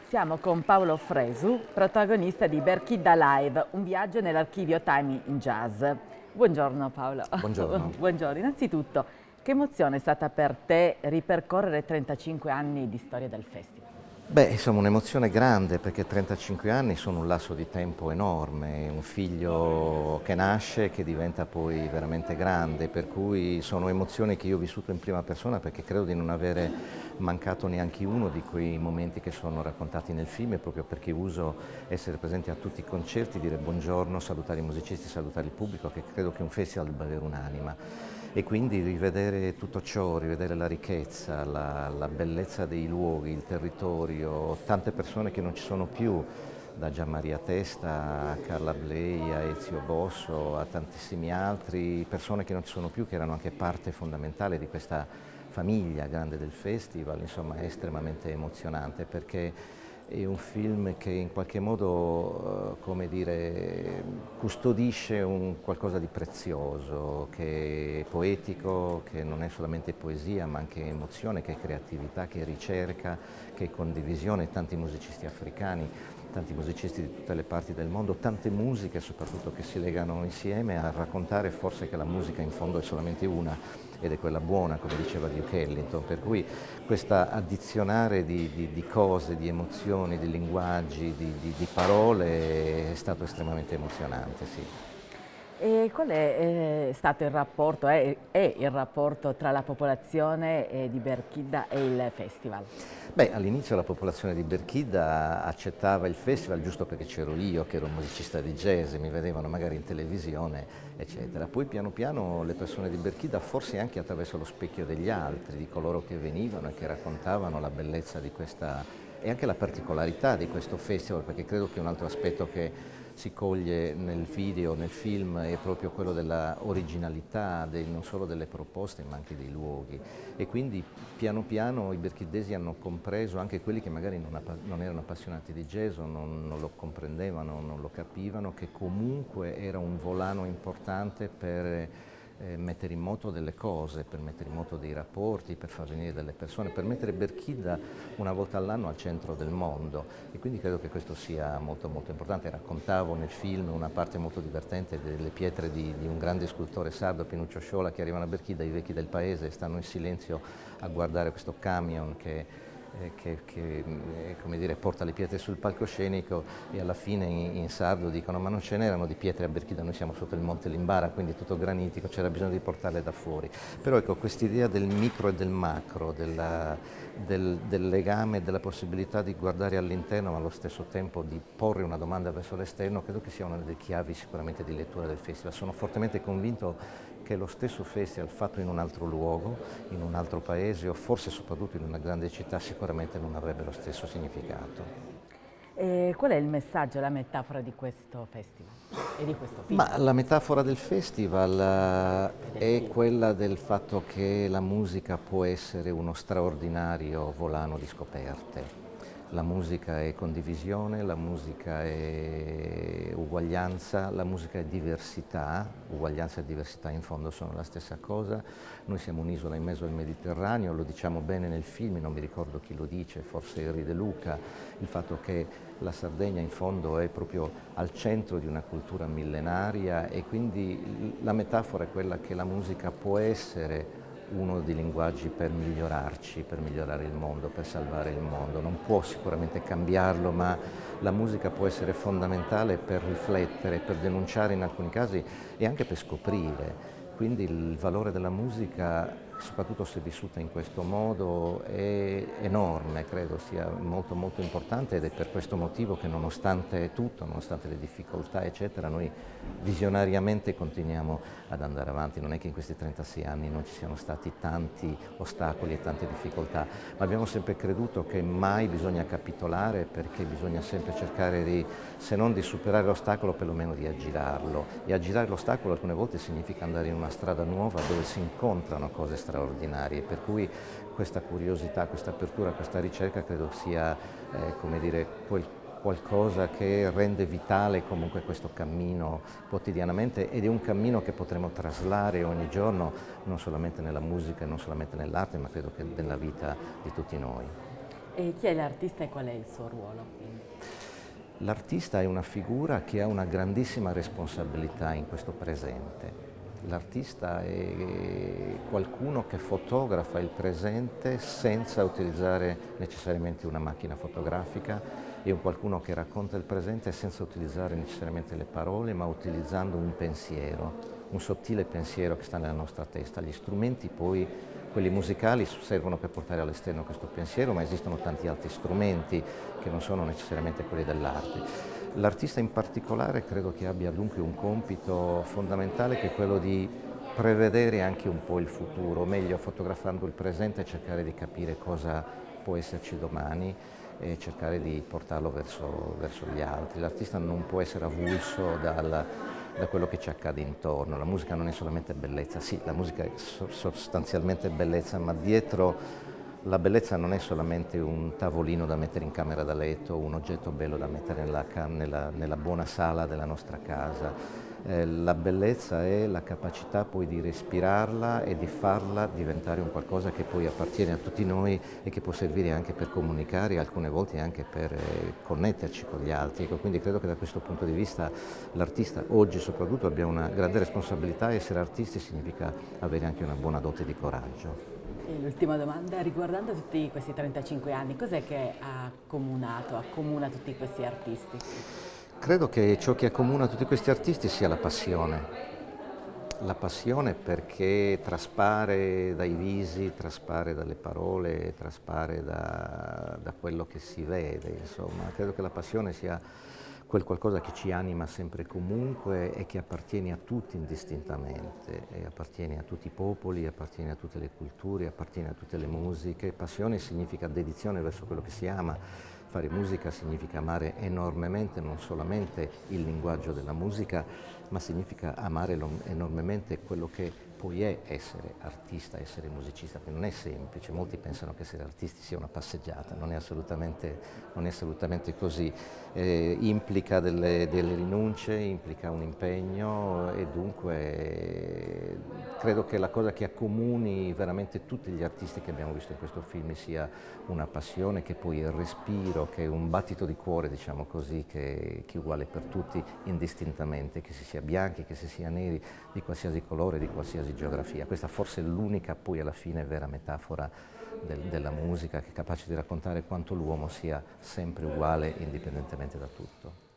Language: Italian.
Siamo con Paolo Fresu, protagonista di Berkida Live, un viaggio nell'archivio Time in Jazz. Buongiorno Paolo. Buongiorno. Buongiorno. Innanzitutto, che emozione è stata per te ripercorrere 35 anni di storia del festival? Beh, insomma, un'emozione grande perché 35 anni sono un lasso di tempo enorme, un figlio che nasce e che diventa poi veramente grande, per cui sono emozioni che io ho vissuto in prima persona perché credo di non avere mancato neanche uno di quei momenti che sono raccontati nel film, e proprio perché uso essere presente a tutti i concerti, dire buongiorno, salutare i musicisti, salutare il pubblico, che credo che un festival debba avere un'anima. E quindi rivedere tutto ciò, rivedere la ricchezza, la bellezza dei luoghi, il territorio, tante persone che non ci sono più, da Gianmaria Testa a Carla Bley a Ezio Bosso a tantissimi altri, persone che non ci sono più, che erano anche parte fondamentale di questa famiglia grande del festival. Insomma, è estremamente emozionante perché è un film che in qualche modo, come dire, custodisce un qualcosa di prezioso, che è poetico, che non è solamente poesia, ma anche emozione, che è creatività, che è ricerca, che è condivisione, tanti musicisti africani, tanti musicisti di tutte le parti del mondo, tante musiche soprattutto che si legano insieme a raccontare forse che la musica in fondo è solamente una, ed è quella buona, come diceva Duke Ellington, per cui questa addizionare di cose, di emozioni, di linguaggi, di parole è stato estremamente emozionante, sì. E qual è stato il rapporto, è il rapporto tra la popolazione di Berkida e il festival? Beh, all'inizio la popolazione di Berkida accettava il festival giusto perché c'ero io, che ero un musicista di jazz, mi vedevano magari in televisione, eccetera. Poi piano piano le persone di Berkida, forse anche attraverso lo specchio degli altri, di coloro che venivano e che raccontavano la bellezza di questa e anche la particolarità di questo festival, perché credo che un altro aspetto che si coglie nel video, nel film, è proprio quello della originalità, non solo delle proposte ma anche dei luoghi. E quindi piano piano i berchidesi hanno compreso, anche quelli che magari non erano appassionati di jazz o non lo comprendevano, non lo capivano, che comunque era un volano importante per mettere in moto delle cose, per mettere in moto dei rapporti, per far venire delle persone, per mettere Berkida una volta all'anno al centro del mondo, e quindi credo che questo sia molto molto importante. Raccontavo nel film una parte molto divertente delle pietre di un grande scultore sardo, Pinuccio Sciola, che arrivano a Berkida, i vecchi del paese, e stanno in silenzio a guardare questo camion che come dire, porta le pietre sul palcoscenico, e alla fine in sardo dicono: ma non ce n'erano di pietre a Berkida, noi siamo sotto il Monte Limbara, quindi tutto granitico, c'era bisogno di portarle da fuori. Però ecco, quest'idea del micro e del macro, del legame, della possibilità di guardare all'interno ma allo stesso tempo di porre una domanda verso l'esterno, credo che sia una delle chiavi sicuramente di lettura del festival. Sono fortemente convinto che lo stesso festival fatto in un altro luogo, in un altro paese o forse soprattutto in una grande città sicuramente non avrebbe lo stesso significato. E qual è il messaggio, la metafora di questo festival e di questo film? Ma la metafora del festival è quella del fatto che la musica può essere uno straordinario volano di scoperte. La musica è condivisione, la musica è uguaglianza, la musica è diversità, uguaglianza e diversità in fondo sono la stessa cosa. Noi siamo un'isola in mezzo al Mediterraneo, lo diciamo bene nel film, non mi ricordo chi lo dice, forse Henri De Luca, il fatto che la Sardegna in fondo è proprio al centro di una cultura millenaria, e quindi la metafora è quella che la musica può essere uno dei linguaggi per migliorarci, per migliorare il mondo, per salvare il mondo. Non può sicuramente cambiarlo, ma la musica può essere fondamentale per riflettere, per denunciare in alcuni casi e anche per scoprire. Quindi il valore della musica, soprattutto se vissuta in questo modo, è enorme, credo sia molto molto importante, ed è per questo motivo che nonostante tutto, nonostante le difficoltà eccetera, noi visionariamente continuiamo ad andare avanti. Non è che in questi 36 anni non ci siano stati tanti ostacoli e tante difficoltà, ma abbiamo sempre creduto che mai bisogna capitolare, perché bisogna sempre cercare di, se non di superare l'ostacolo, perlomeno di aggirarlo. E aggirare l'ostacolo alcune volte significa andare in una strada nuova dove si incontrano cose straordinarie, per cui questa curiosità, questa apertura, questa ricerca credo sia come dire, qualcosa che rende vitale comunque questo cammino quotidianamente, ed è un cammino che potremo traslare ogni giorno, non solamente nella musica e non solamente nell'arte, ma credo che nella vita di tutti noi. E chi è l'artista e qual è il suo ruolo? L'artista è una figura che ha una grandissima responsabilità in questo presente. L'artista è qualcuno che fotografa il presente senza utilizzare necessariamente una macchina fotografica, è un qualcuno che racconta il presente senza utilizzare necessariamente le parole, ma utilizzando un pensiero, un sottile pensiero che sta nella nostra testa. Gli strumenti poi, quelli musicali, servono per portare all'esterno questo pensiero, ma esistono tanti altri strumenti che non sono necessariamente quelli dell'arte. L'artista in particolare credo che abbia dunque un compito fondamentale, che è quello di prevedere anche un po' il futuro, o meglio fotografando il presente, cercare di capire cosa può esserci domani e cercare di portarlo verso gli altri. L'artista non può essere avulso da quello che ci accade intorno. La musica non è solamente bellezza, sì, la musica è sostanzialmente bellezza, ma dietro la bellezza non è solamente un tavolino da mettere in camera da letto, un oggetto bello da mettere nella buona sala della nostra casa. La bellezza è la capacità poi di respirarla e di farla diventare un qualcosa che poi appartiene a tutti noi e che può servire anche per comunicare, e alcune volte anche per connetterci con gli altri. Ecco, quindi credo che da questo punto di vista l'artista oggi soprattutto abbia una grande responsabilità. Essere artisti significa avere anche una buona dote di coraggio. E l'ultima domanda, riguardando tutti questi 35 anni, cos'è che accomuna tutti questi artisti? Credo che ciò che accomuna tutti questi artisti sia la passione perché traspare dai visi, traspare dalle parole, traspare da quello che si vede, insomma. Credo che la passione sia quel qualcosa che ci anima sempre e comunque e che appartiene a tutti indistintamente, e appartiene a tutti i popoli, appartiene a tutte le culture, appartiene a tutte le musiche. Passione significa dedizione verso quello che si ama. Fare musica significa amare enormemente non solamente il linguaggio della musica, ma significa amare enormemente quello che poi è essere artista, essere musicista, che non è semplice. Molti pensano che essere artisti sia una passeggiata, non è assolutamente così. Implica delle rinunce, implica un impegno, e dunque credo che la cosa che accomuni veramente tutti gli artisti che abbiamo visto in questo film sia una passione, che poi è il respiro, che è un battito di cuore, diciamo così, che è uguale per tutti indistintamente, che si sia bianchi, che si sia neri, di qualsiasi colore, di qualsiasi geografia. Questa forse è l'unica poi alla fine vera metafora della musica, che è capace di raccontare quanto l'uomo sia sempre uguale indipendentemente da tutto.